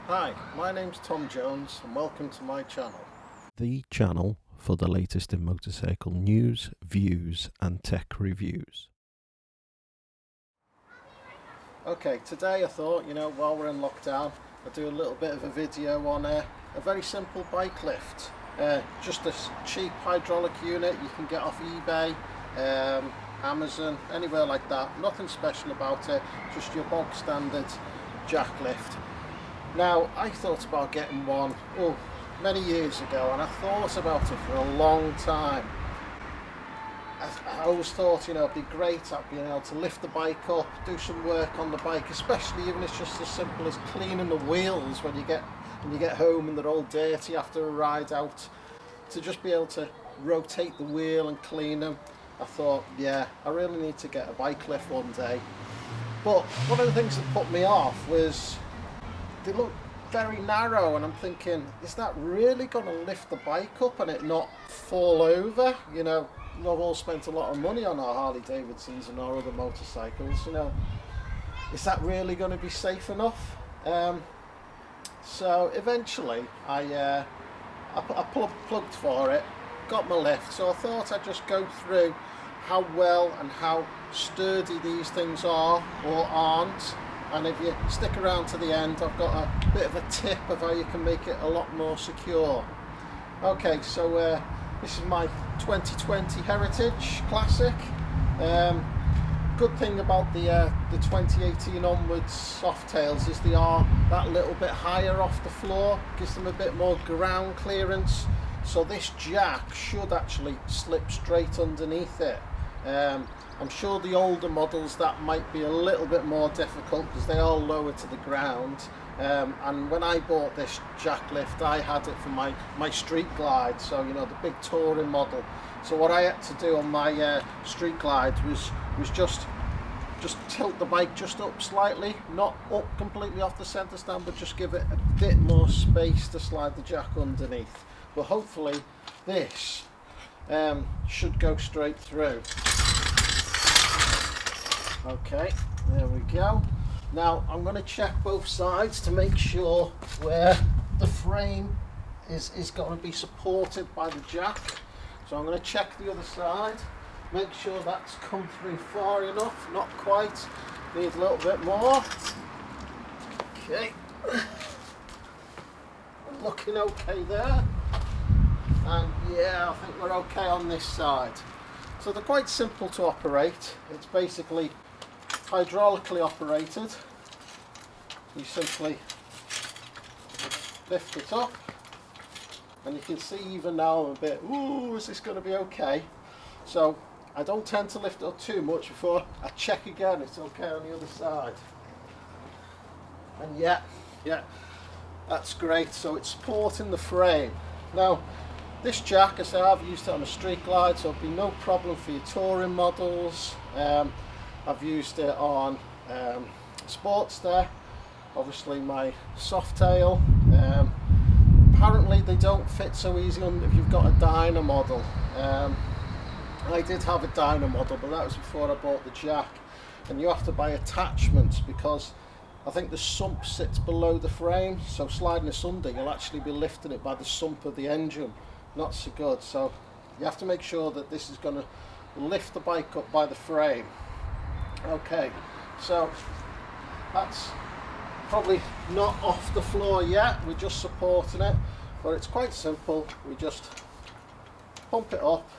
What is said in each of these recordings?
Hi, my name's Tom Jones and welcome to my channel. The channel for the latest in motorcycle news, views and tech reviews. Okay, today I thought, while we're in lockdown, I'll do a little bit of a video on a very simple bike lift. Just a cheap hydraulic unit you can get off eBay, Amazon, anywhere like that. Nothing special about it, just your bog standard jack lift. Now, I thought about getting one many years ago, and I thought about it for a long time. I always thought, it'd be great at being able to lift the bike up, do some work on the bike, especially even if it's just as simple as cleaning the wheels when you get home and they're all dirty after a ride out, to just be able to rotate the wheel and clean them. I thought, yeah, I really need to get a bike lift one day. But one of the things that put me off was they look very narrow, and I'm thinking, is that really going to lift the bike up and it not fall over? We've all spent a lot of money on our Harley Davidsons and our other motorcycles. Is that really going to be safe enough? So eventually I plugged for it, got my lift. So I thought I'd just go through how well and how sturdy these things are or aren't. And if you stick around to the end, I've got a bit of a tip of how you can make it a lot more secure. Okay, so this is my 2020 Heritage Classic. Good thing about the 2018 onwards Softails is they are that little bit higher off the floor, gives them a bit more ground clearance. So this jack should actually slip straight underneath it. I'm sure the older models that might be a little bit more difficult because they are lower to the ground. And when I bought this jack lift, I had it for my street glide, so the big touring model. So what I had to do on my street glide was just tilt the bike just up slightly, not up completely off the centre stand, but just give it a bit more space to slide the jack underneath. But hopefully this should go straight through. Okay, there we go. Now I'm going to check both sides to make sure where the frame is going to be supported by the jack. So I'm going to check the other side, make sure that's come through far enough, not quite, need a little bit more. Okay, looking okay there. And yeah, I think we're okay on this side. So they're quite simple to operate. It's basically hydraulically operated. You simply lift it up, and you can see even now I'm a bit, is this going to be okay? So I don't tend to lift it up too much before I check again it's okay on the other side. And yeah, that's great. So it's supporting the frame. Now this jack, I say, I've used it on a street glide, so it'll be no problem for your touring models. I've used it on Sportster, obviously my Softail. Apparently they don't fit so easy if you've got a Dyna model. I did have a Dyna model, but that was before I bought the jack. And you have to buy attachments because I think the sump sits below the frame, so sliding this under, you'll actually be lifting it by the sump of the engine. Not so good, so you have to make sure that this is going to lift the bike up by the frame. Okay, so that's probably not off the floor yet, we're just supporting it, but it's quite simple. We just pump it up.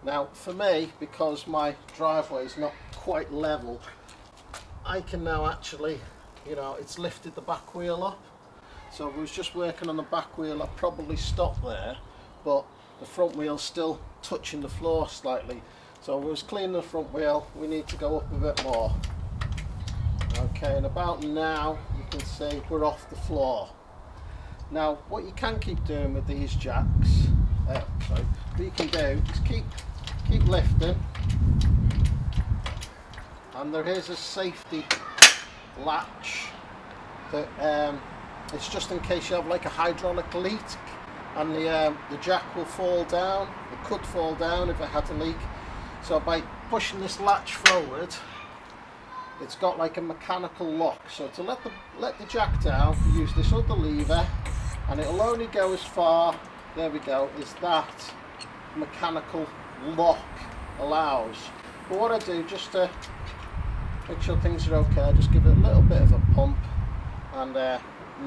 Now for me, because my driveway is not quite level, I can now actually, it's lifted the back wheel up. So if I was just working on the back wheel, I'd probably stop there, but the front wheel's still touching the floor slightly. So if I was cleaning the front wheel, we need to go up a bit more. Okay, and about now you can see we're off the floor. Now what you can keep doing with these jacks, what you can do is keep lifting, and there is a safety latch that it's just in case you have like a hydraulic leak and the jack will fall down. It could fall down if it had a leak. So by pushing this latch forward, it's got like a mechanical lock. So to let the jack down, you use this other lever, and it'll only go as far, there we go, as that mechanical lock allows. But what I do, just to make sure things are okay, I just give it a little bit of a pump, and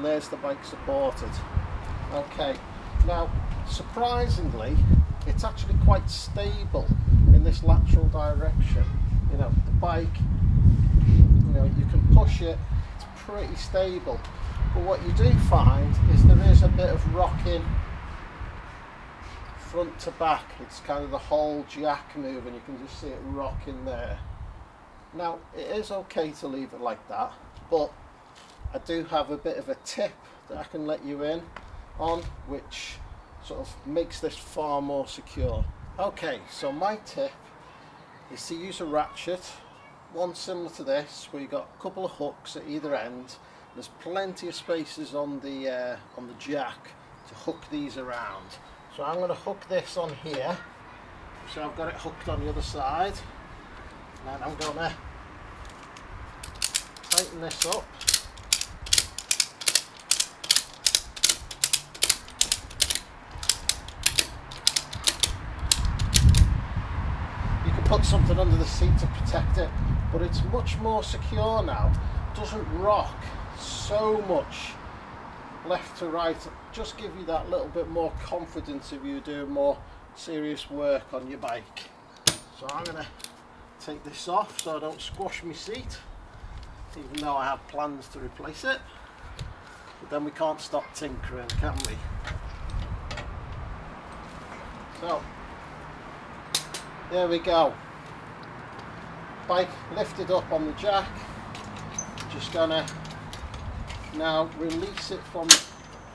there's the bike supported. Okay, now surprisingly it's actually quite stable in this lateral direction. You know, the bike, you know, you can push it, it's pretty stable. But what you do find is there is a bit of rocking front to back. It's kind of the whole jack moving, you can just see it rocking there. Now it is okay to leave it like that, but I do have a bit of a tip that I can let you in on, which sort of makes this far more secure. Okay, so my tip is to use a ratchet, one similar to this, where you've got a couple of hooks at either end. There's plenty of spaces on the jack to hook these around. So I'm going to hook this on here, so I've got it hooked on the other side, and I'm going to tighten this up. Put something under the seat to protect it, but it's much more secure now. It doesn't rock so much left to right. Just give you that little bit more confidence if you're doing more serious work on your bike. So I'm going to take this off so I don't squash my seat, even though I have plans to replace it. But then we can't stop tinkering, can we? So there we go. Bike lifted up on the jack. Just gonna now release it from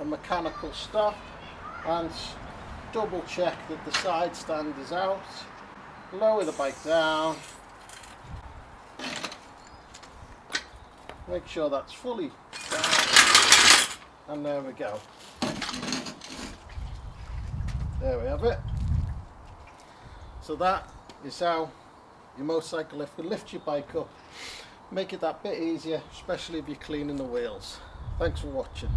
a mechanical stop and double check that the side stand is out. Lower the bike down. Make sure that's fully down. And there we go. There we have it. So that is how your motorcycle lift will lift your bike up, make it that bit easier, especially if you're cleaning the wheels. Thanks for watching.